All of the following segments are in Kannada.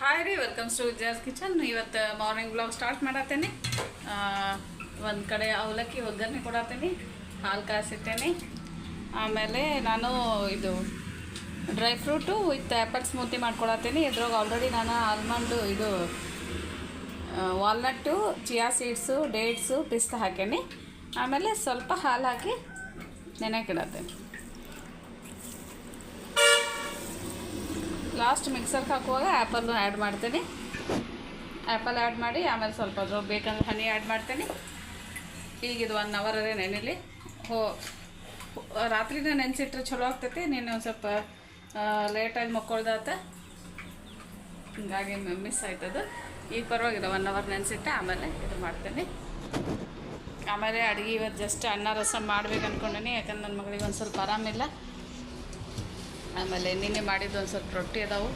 ಹಾಯ್ ರೀ, ವೆಲ್ಕಮ್ಸ್ ಟು ಜಾಸ್ ಕಿಚನ್. ಇವತ್ತು ಮಾರ್ನಿಂಗ್ ಬ್ಲಾಗ್ ಸ್ಟಾರ್ಟ್ ಮಾಡತ್ತೇನೆ. ಒಂದು ಕಡೆ ಅವಲಕ್ಕಿ ಒಗ್ಗರಣೆ ಕೊಡತ್ತೇನೆ, ಹಾಲು ಕಾಯಿಸಿಟ್ಟೇನೆ. ಆಮೇಲೆ ನಾನು ಇದು dry fruit with apple smoothie ಮಾಡ್ಕೊಳತ್ತೇನೆ. ಇದ್ರಾಗ ಆಲ್ರೆಡಿ ನಾನು ಆಲ್ಮಂಡು ಇದು ವಾಲ್ನಟ್ಟು, ಚಿಯಾ ಸೀಡ್ಸು, ಡೇಟ್ಸು, ಪಿಸ್ತಾ ಹಾಕೇನಿ. ಆಮೇಲೆ ಸ್ವಲ್ಪ ಹಾಲು ಹಾಕಿ ನೆನೆಕಿಡತ್ತೇನೆ. ಲಾಸ್ಟ್ ಮಿಕ್ಸರ್ಗೆ ಹಾಕುವಾಗ ಆ್ಯಪಲ್ಲು ಆ್ಯಡ್ ಮಾಡ್ತೀನಿ. ಆ್ಯಪಲ್ ಆ್ಯಡ್ ಮಾಡಿ ಆಮೇಲೆ ಸ್ವಲ್ಪ ಅದ್ರೊಳಗೆ ಬೇಕಂದ್ರೆ ಹನಿ ಆ್ಯಡ್ ಮಾಡ್ತೀನಿ. ಈಗ ಇದು 1 ಅವರೇ ನೆನೆಲಿ. ರಾತ್ರಿನೇ ನೆನೆಸಿಟ್ರೆ ಚಲೋ ಆಗ್ತೈತಿ. ನೀನು ಒಂದು ಸ್ವಲ್ಪ ಲೇಟಾಗಿ ಮಕ್ಕೊಳ್ದಾತ, ಹಿಂಗಾಗಿ ಮಿಸ್ ಆಯ್ತದು. ಈಗ ಪರವಾಗಿಲ್ಲ, 1 ಅವರ್ ನೆನೆಸಿಟ್ಟೆ ಆಮೇಲೆ ಇದು ಮಾಡ್ತೀನಿ. ಆಮೇಲೆ ಅಡುಗೆ ಇವತ್ತು ಜಸ್ಟ್ ಅನ್ನ ರಸಮ್ ಮಾಡ್ಬೇಕು ಅಂದ್ಕೊಂಡೀನಿ. ಯಾಕಂದ್ರೆ ನನ್ನ ಮಗಳಿಗೆ ಒಂದು ಸ್ವಲ್ಪ ಆರಾಮಿಲ್ಲ. ಆಮೇಲೆ ನಿನ್ನೆ ಮಾಡಿದ್ದು ಒಂದು ಸ್ವಲ್ಪ ರೊಟ್ಟಿ ಅದಾವು.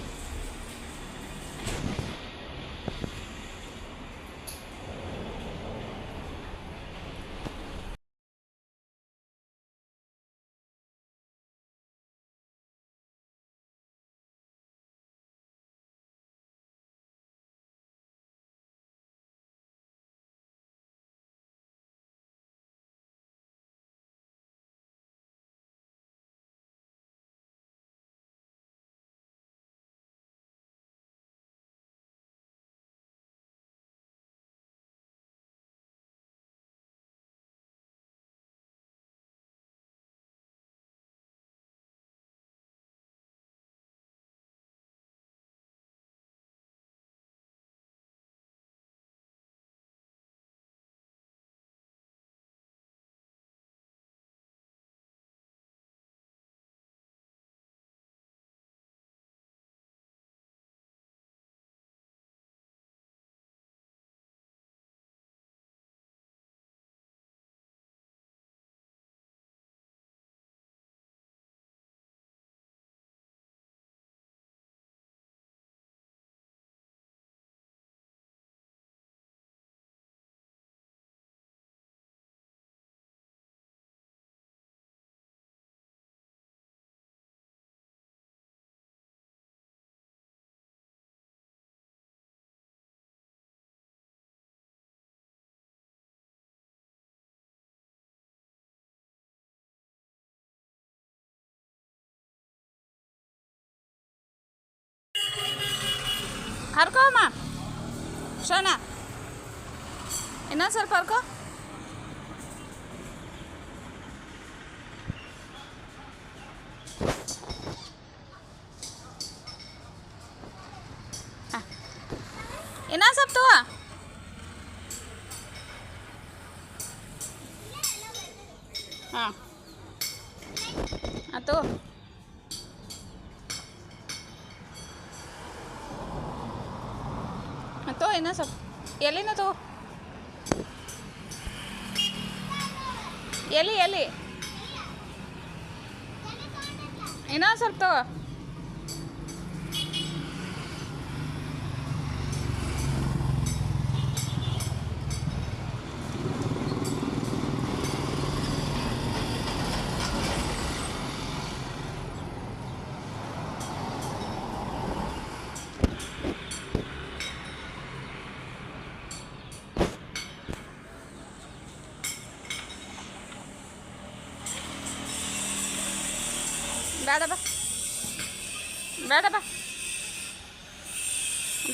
ಹರ್ಕೋ ಅಮ್ಮ, ಶೋನಾ, ಇನ್ನೊಂದು ಸ್ವಲ್ಪ ಹರ್ಕೋ. ಇನ್ನೊಂದು ಸ್ವಲ್ಪ ತಗೋ. ಹಾಂ ಆತು. ತೋ ಇನ್ನೂ ಸ್ವಲ್ಪ ಎಲ್ಲಿನ ತಗೋ. ಎಲ್ಲಿ ಇನ್ನೊಂದು ಸ್ವಲ್ಪ ತಗೋ. ಬೇಡ ಬಾ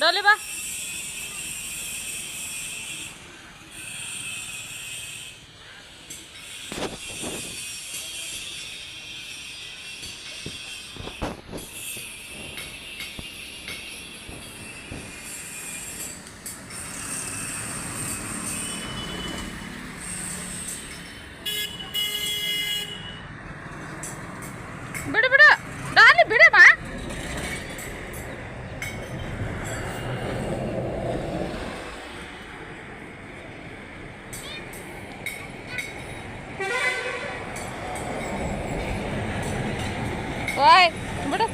ಡೋಲಿ ಬಾ. ಬಿಡು ಡಾಲಿ ಬಿಡಮ್ಮ. ಓಯ್ ಬಿಡು.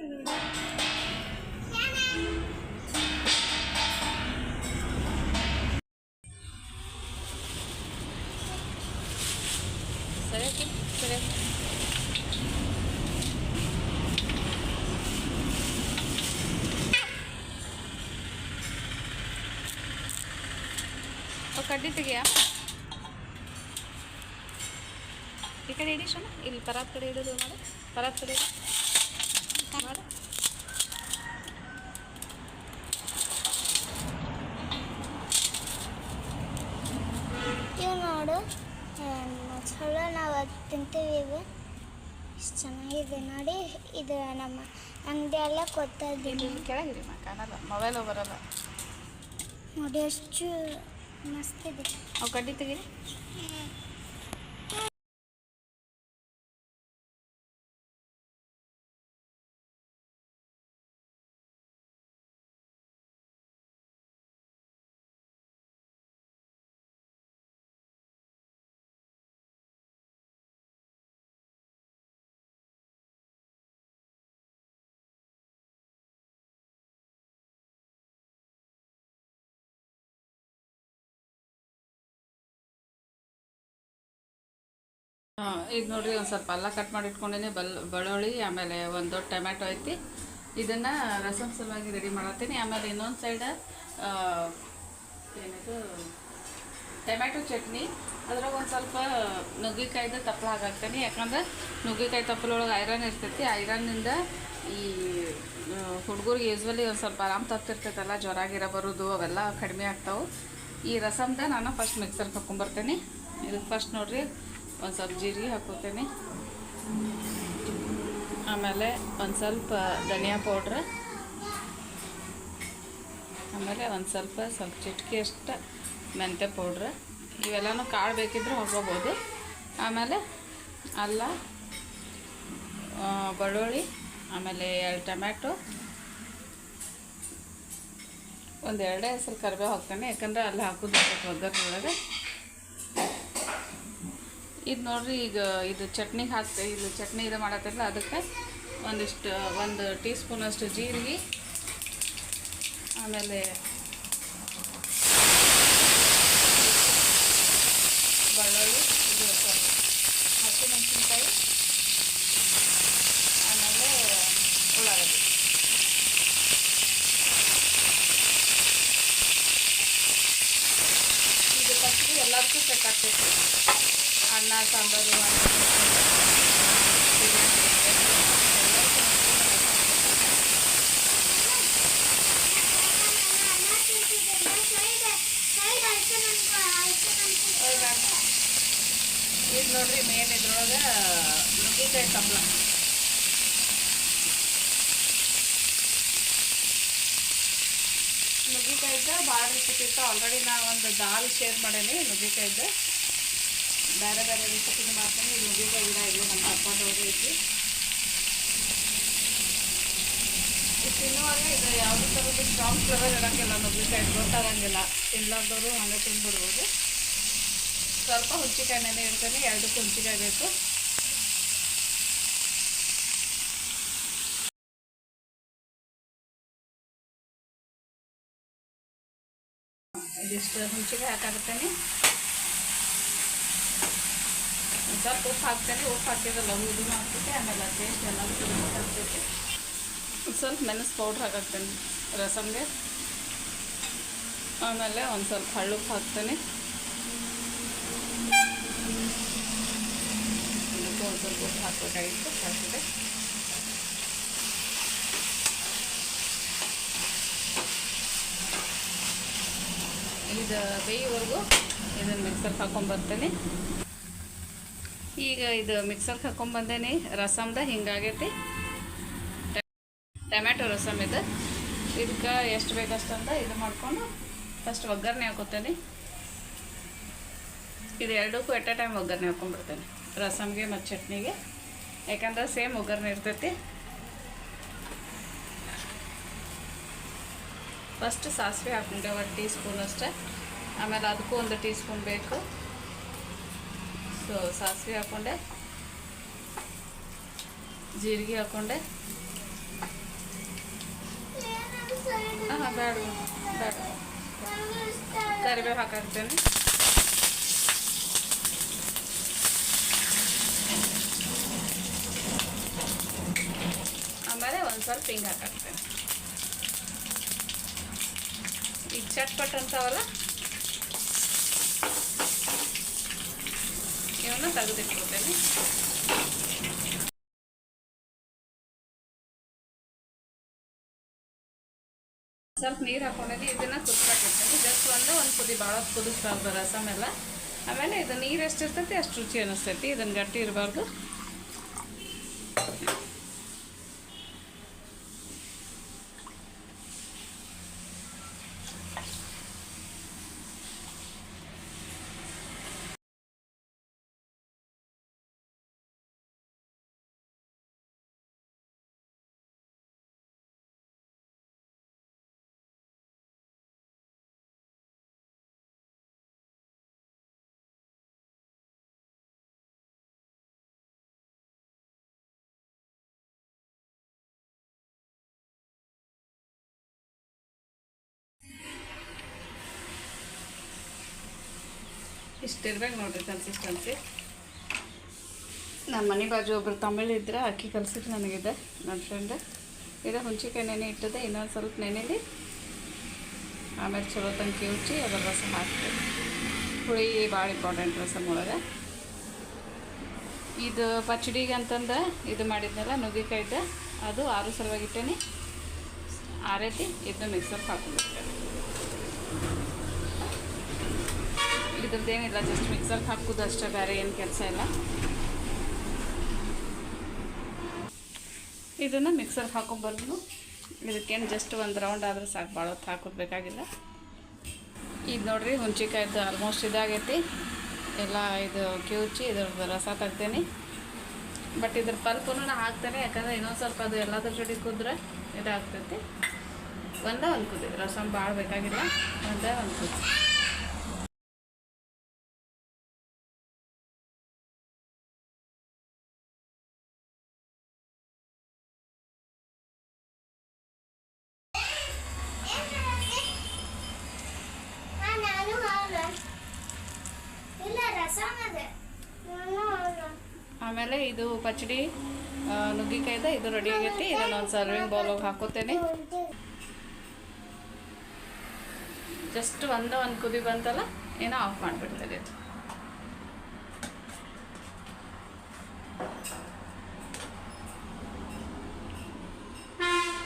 ಸರಿ ಸರಿ. ಕಡ್ಡಿ ತೆಗಿಯಾ ಈ ಕಡೆ ಇಡಿ ಶೋನ, ಇಲ್ಲಿ ಪರಾತ್ ಕಡೆ ಇಡೋದು ಮಾಡು, ಪರಾತ್ ಕಡೆ ಮಾಡು. ಇವು ನೋಡು ಚಲೋ ನಾವು ತಿಂತೀವಿ. ಇವು ಇಷ್ಟು ಚೆನ್ನಾಗಿದೆ ನೋಡಿ. ಇದು ನಮ್ಮ ಅಂಗಡಿಯೆಲ್ಲ ಕೊಡ್ತಾಯಿದ್ದೀನಿ. ಕೆಳಗಿರಿ ಕಾಣಲ್ಲ, ಮೊಬೈಲು ಬರೋಲ್ಲ ನೋಡಿ ಎಷ್ಟು ಮಸ್ತ್ ಇದೆ. ಅವು ಕಡ್ಡಿ ತೆಗೀರಿ. ಈಗ ನೋಡಿರಿ, ಒಂದು ಸ್ವಲ್ಪ ಅಲ್ಲ ಕಟ್ ಮಾಡಿ ಇಟ್ಕೊಂಡೇನೆ, ಬೆಳ್ಳುಳ್ಳಿ, ಆಮೇಲೆ ಒಂದು ದೊಡ್ಡ ಟೊಮ್ಯಾಟೊ ಐತಿ. ಇದನ್ನು ರಸಮ್ ಸಲುವಾಗಿ ರೆಡಿ ಮಾಡತ್ತೀನಿ. ಆಮೇಲೆ ಇನ್ನೊಂದು ಸೈಡ್ ಏನಿದು ಟೊಮ್ಯಾಟೊ ಚಟ್ನಿ, ಅದ್ರಾಗ ಒಂದು ಸ್ವಲ್ಪ ನುಗ್ಗಿಕಾಯ್ದು ತಪ್ಪಲ ಹಾಕಾಕ್ತೀನಿ. ಯಾಕಂದ್ರೆ ನುಗ್ಗಿಕಾಯಿ ತಪ್ಪಲೊಳಗೆ ಐರನ್ ಇರ್ತೈತಿ. ಐರನ್ನಿಂದ ಈ ಹುಡುಗರಿಗೆ ಯೂಸ್ವಲಿ ಒಂದು ಸ್ವಲ್ಪ ಆರಾಮ್ ತಪ್ತಿರ್ತೈತಲ್ಲ, ಜ್ವರ ಗಿರ ಬರೋದು ಅವೆಲ್ಲ ಕಡಿಮೆ ಆಗ್ತಾವೆ. ಈ ರಸಮ್ದ ನಾನು ಫಸ್ಟ್ ಮಿಕ್ಸರ್ಗೆ ಹಾಕ್ಕೊಂಬರ್ತೀನಿ. ಇದಕ್ಕೆ ಫಸ್ಟ್ ನೋಡಿರಿ, ಒಂದು ಸ್ವಲ್ಪ ಜೀರಿಗೆ ಹಾಕೋತೀನಿ. ಆಮೇಲೆ ಒಂದು ಸ್ವಲ್ಪ ಧನಿಯಾ ಪೌಡ್ರ್, ಆಮೇಲೆ ಒಂದು ಸ್ವಲ್ಪ ಚಿಟಿಕೆ ಅಷ್ಟು ಮೆಂತ್ಯ ಪೌಡ್ರ್. ಇವೆಲ್ಲನೂ ಕಾಳು ಬೇಕಿದ್ರೂ ಹಾಕೋಬೋದು. ಆಮೇಲೆ ಅಲ್ಲ, ಬೆಳ್ಳುಳ್ಳಿ, ಆಮೇಲೆ 2 ಟೊಮ್ಯಾಟೊ, ಒಂದು 2 ಹೆಸರು ಕರಿಬೇವು ಹಾಕ್ತಾನೆ. ಯಾಕಂದ್ರೆ ಅಲ್ಲಿ ಹಾಕೋದು ಒಗ್ಗರಣೆ ಒಳಗೆ. ಇದು ನೋಡಿರಿ, ಈಗ ಇದು ಚಟ್ನಿಗೆ ಹಾಕ್ತೆ, ಇದು ಚಟ್ನಿ ಇದು ಮಾಡತ್ತಿಲ್ಲ, ಅದಕ್ಕೆ ಒಂದು ಟೀ ಸ್ಪೂನಷ್ಟು ಜೀರಿಗೆ, ಆಮೇಲೆ ಬೆಳ್ಳುಳ್ಳಿ, ಇದು ಹಸಿಮೆಣಸಿನ್ಕಾಯಿ, ಆಮೇಲೆ ಉಳ್ಳಾಗಡ್ಡಿ. ಇದು ಫಸ್ಟಿಗೆ ಎಲ್ಲದಕ್ಕೂ ಸೆಟ್ ಆಗ್ತೈತಿ. ಅನ್ನ ಸಾಂಬಾರು ಇದು ನೋಡ್ರಿ, ಮೇನ್ ಇದ್ರೊಳಗೆ ನುಗ್ಗಿಕಾಯಿ ತಪ್ಪಲ. ನುಗ್ಗಿಕಾಯ್ದು ಭಾಳ ರೆಸಿಪಿ ಇತ್ತು. ಆಲ್ರೆಡಿ ನಾನು ಒಂದು ದಾಲ್ ಶೇರ್ ಮಾಡೇನಿ ನುಗ್ಗಿಕಾಯ್ದು. ಬೇರೆ ಬೇರೆ ರೆಸಿಪಿನ ಮಾಡ್ತೀನಿ. ಇದು ನುಗ್ಗಿಕಾಯಿ ಗಿಡ ಇಲ್ಲಿ ನಮ್ಮ ಹಾಕೊಂಡು ಹೋಗೈತಿ. ಇದು ತಿನ್ನುವಾಗ ಇದು ಯಾವುದೇ ಥರದ್ದು ಸ್ಟ್ರಾಂಗ್ ಫ್ಲೇವರ್ ಇರೋಂಗಿಲ್ಲ. ನುಗ್ಗಿಕಾಯಿ ಗೊತ್ತಾಗಂಗಿಲ್ಲ. ತಿನ್ಲಾರ್ದವರು ಹಂಗೆ ತಿಂದ್ಬಿಡ್ಬೋದು. ಸ್ವಲ್ಪ ಹುಂಚಿಕಾಯಿ ನೆನೆ ಇಡ್ತೀನಿ. 2 ಹುಂಚಿಕಾಯಿ ಬೇಕು. ಇದಿಷ್ಟು ಹುಂಚಿಕಾಯಿ ಹಾಕಾಗುತ್ತೇನೆ. ಸ್ವಲ್ಪ ಉಪ್ಪು ಹಾಕ್ತೇನೆ. ಉಪ್ಪು ಹಾಕಿದ್ರೆ ಇದು ಹಾಕ್ತೈತೆ. ಆಮೇಲೆ ಟೇಸ್ಟ್ ಎಲ್ಲದಕ್ಕೂ ಹಾಕ್ತೈತೆ. ಸ್ವಲ್ಪ ಮೆಣಸು ಪೌಡ್ರ್ ಹಾಕಾಕ್ತೇನೆ ರಸಮ್ಗೆ. ಆಮೇಲೆ ಒಂದು ಸ್ವಲ್ಪ ಹಳ್ಳುಪ್ಪು ಹಾಕ್ತೇನೆ. ಇದಕ್ಕೂ ಒಂದು ಸ್ವಲ್ಪ ಉಪ್ಪು ಹಾಕಬೇಕಾಗಿತ್ತು, ಹಾಕಿದೆ. ಇದು ಬೇಯೋವರೆಗೂ ಇದನ್ನು ಮಿಕ್ಸರ್ಗೆ ಹಾಕ್ಕೊಂಬರ್ತೇನೆ. ಈಗ ಇದು ಮಿಕ್ಸರ್ಗೆ ಹಾಕ್ಕೊಂಬಂದೇನಿ. ರಸಮ್ದ ಹಿಂಗಾಗೈತಿ. ಟೊಮ್ಯಾಟೊ ರಸಮ್ ಇದು. ಇದಕ್ಕೆ ಎಷ್ಟು ಬೇಕಷ್ಟಂತ ಇದು ಮಾಡಿಕೊಂಡು ಫಸ್ಟ್ ಒಗ್ಗರಣೆ ಹಾಕೋತೇನೆ. ಇದು ಎರಡಕ್ಕೂ ಎಟ್ ಎ ಟೈಮ್ ಒಗ್ಗರಣೆ ಹಾಕ್ಕೊಂಡ್ಬಿಡ್ತೇನೆ, ರಸಮ್ಗೆ ಮತ್ತು ಚಟ್ನಿಗೆ. ಯಾಕಂದ್ರೆ ಸೇಮ್ ಒಗ್ಗರಣೆ ಇರ್ತೈತಿ. ಫಸ್ಟ್ ಸಾಸಿವೆ ಹಾಕ್ಕೊಂಡೆ 1 ಟೀ ಸ್ಪೂನ್ ಅಷ್ಟೇ. ಆಮೇಲೆ ಅದಕ್ಕೂ 1 ಟೀ ಸ್ಪೂನ್ ಬೇಕು. ಸೊ ಸಾಸಿವೆ ಹಾಕ್ಕೊಂಡೆ, ಜೀರಿಗೆ ಹಾಕ್ಕೊಂಡೆ, ಹಾಂ ಬೇಡ ಬೇಡ. ಕರಿಬೇವು ಹಾಕಾಕ್ತೇನೆ. ಆಮೇಲೆ ಒಂದು ಸ್ವಲ್ಪ ಹಿಂಗೆ ಹಾಕಾಕ್ತೇನೆ. ಈಗ ಚಟ್ಪಟ್ ಅಂತಾವಲ್ಲ ಇವನ್ನ ತೆಗೆದಿಟ್ಕೊತೇನೆ. ಸ್ವಲ್ಪ ನೀರು ಹಾಕೊಂಡಿದ್ದೀನಿ. ಇದನ್ನು ಕುದಿಸ್ಕೊಂಡಿರ್ತೀನಿ. ಜಸ್ಟ್ ಒಂದು ಕುದಿ ಭಾಳ ಕುದಿಸ್ಬಾರ್ದು ರಸಮ್ ಎಲ್ಲ. ಆಮೇಲೆ ಇದು ನೀರು ಎಷ್ಟು ಇರ್ತೈತಿ ಅಷ್ಟು ರುಚಿ ಅನ್ನಿಸ್ತೈತಿ. ಇದನ್ನು ಗಟ್ಟಿ ಇರಬಾರ್ದು. ಇಷ್ಟಿರ್ಬೇಕು ನೋಡಿರಿ ಕನ್ಸಿಸ್ಟೆನ್ಸಿ. ನಮ್ಮ ಮನೆ ಬಾಜು ಒಬ್ರು ತಮಿಳಿದ್ರೆ ಅಕ್ಕಿ ಕಲಿಸಿದ್ರು ನನಗಿದೆ ನನ್ನ ಫ್ರೆಂಡ್. ಇದು ಹುಂಚಿಕಾಯಿ ನೆನೆ ಇಟ್ಟದೆ. ಇನ್ನೊಂದು ಸ್ವಲ್ಪ ನೆನೆಲಿ ಆಮೇಲೆ ಚಲೋ ತಂಕಿ ಉಚ್ಚಿ ಅದರ ರಸ ಹಾಕ್ತೀವಿ. ಹುಳಿ ಭಾಳ ಇಂಪಾರ್ಟೆಂಟ್ ರಸಮ್ ಒಳಗೆ. ಇದು ಪಚಡಿಗೆ ಅಂತಂದು ಇದು ಮಾಡಿದ್ನಲ್ಲ ನುಗ್ಗಿಕಾಯ್ದು, ಅದು ಆರು ಸಲುವಾಗಿಟ್ಟೇನೆ. ಆ ರೀತಿ ಇದನ್ನು ಮಿಕ್ಸರ್ಗೆ ಹಾಕೊಂಡಿರ್ತೇನೆ. ಇದ್ರದ್ದೇನಿಲ್ಲ, ಜಸ್ಟ್ ಮಿಕ್ಸರ್ಗೆ ಹಾಕೋದು ಅಷ್ಟೇ, ಬೇರೆ ಏನು ಕೆಲಸ ಇಲ್ಲ. ಇದನ್ನು ಮಿಕ್ಸರ್ಗೆ ಹಾಕೊಂಬರ್ದು. ಇದಕ್ಕೇನು ಜಸ್ಟ್ ಒಂದು ರೌಂಡ್ ಆದರೆ ಸಾಕು, ಭಾಳ ಹೊತ್ತು ಹಾಕೋದು ಬೇಕಾಗಿಲ್ಲ. ಇದು ನೋಡಿರಿ ಹುಂಚಿಕಾಯ್ದು ಆಲ್ಮೋಸ್ಟ್ ಇದಾಗೈತಿ ಎಲ್ಲ. ಇದು ಕಿವುಚಿ ಇದ್ರದ್ದು ರಸ ತೆಗ್ತೇನೆ. ಬಟ್ ಇದ್ರ ಪಲ್ಪೂ ನಾನು ಹಾಕ್ತೇನೆ, ಯಾಕಂದರೆ ಇನ್ನೊಂದು ಸ್ವಲ್ಪ ಅದು ಎಲ್ಲದ್ರ ಜೋಡಿ ಕುದ್ರೆ ಇದಾಗ್ತೈತಿ. ಒಂದು ಕುದಿ ರಸಮ್ ಭಾಳ ಬೇಕಾಗಿಲ್ಲ, ಒಂದು ಕುದಿ. ಆಮೇಲೆ ಇದು ಪಚಡಿ ನುಗ್ಗಿಕಾಯ್ದ ಇದು ರೆಡಿ ಆಗೈತಿ. ಇದನ್ನು ಒಂದು ಸರ್ವಿಂಗ್ ಬೌಲಿಗೆ ಹಾಕೋತೇನೆ. ಜಸ್ಟ್ ಒಂದು ಕುದಿ ಬಂತಲ್ಲ, ಏನೋ ಆಫ್ ಮಾಡಿಬಿಡ್ತೇನೆ.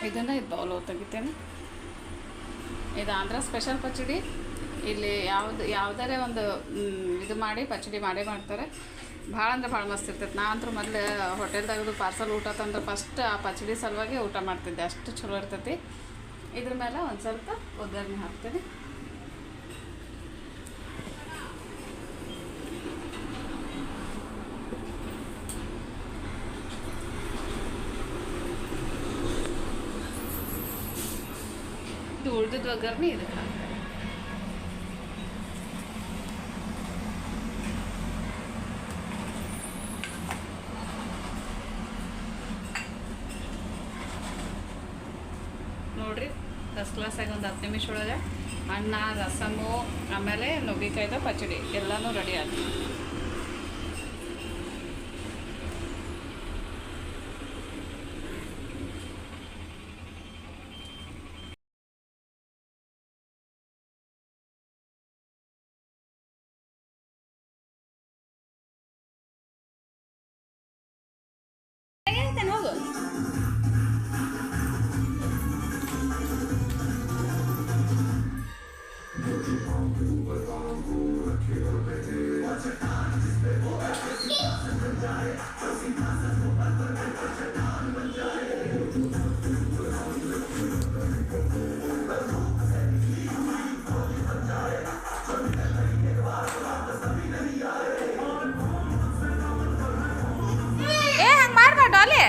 ಇದನ್ನು ಇದು ಬೌಲ್ ತೆಗಿತೇನೆ. ಇದು ಆಂಧ್ರ ಸ್ಪೆಷಲ್ ಪಚಡಿ. ಇಲ್ಲಿ ಯಾವುದಾರೇ ಒಂದು ಇದು ಮಾಡಿ ಪಚಡಿ ಮಾಡೇ ಮಾಡ್ತಾರೆ. ಭಾಳ ಅಂದ್ರೆ ಭಾಳ ಮಸ್ತ್ ಇರ್ತೈತೆ. ನಾ ಅಂತೂ ಮೊದಲು ಹೋಟೆಲ್ದಾಗದು ಪಾರ್ಸಲ್ ಊಟ ತಂದ್ರೆ ಫಸ್ಟ್ ಆ ಪಚಡಿ ಸಲುವಾಗಿ ಊಟ ಮಾಡ್ತಿದ್ದೆ. ಅಷ್ಟು ಚಲೋ ಇರ್ತೈತಿ. ಇದ್ರ ಮೇಲೆ ಒಂದು ಸ್ವಲ್ಪ ಒಗ್ಗರಣೆ ಹಾಕ್ತೀನಿ. ಇದು ಉಳಿದಿದ್ದು ಒಗ್ಗರಣೆ ಇದಕ್ಕೆ ಹಾಕ್ತೀನಿ. ನೋಡಿರಿ ಫಸ್ಟ್ ಕ್ಲಾಸಾಗಿ ಒಂದು 10 ನಿಮಿಷ ಒಳಗೆ ಅನ್ನ, ರಸಮು, ಆಮೇಲೆ ನುಗ್ಗಿಕಾಯ್ದ ಪಚಡಿ ಎಲ್ಲನೂ ರೆಡಿ ಆಯ್ತು. ಹೋಗು. ಹಂಗೆ ಮಾಡಬೇಡ ಡಾಲಿ.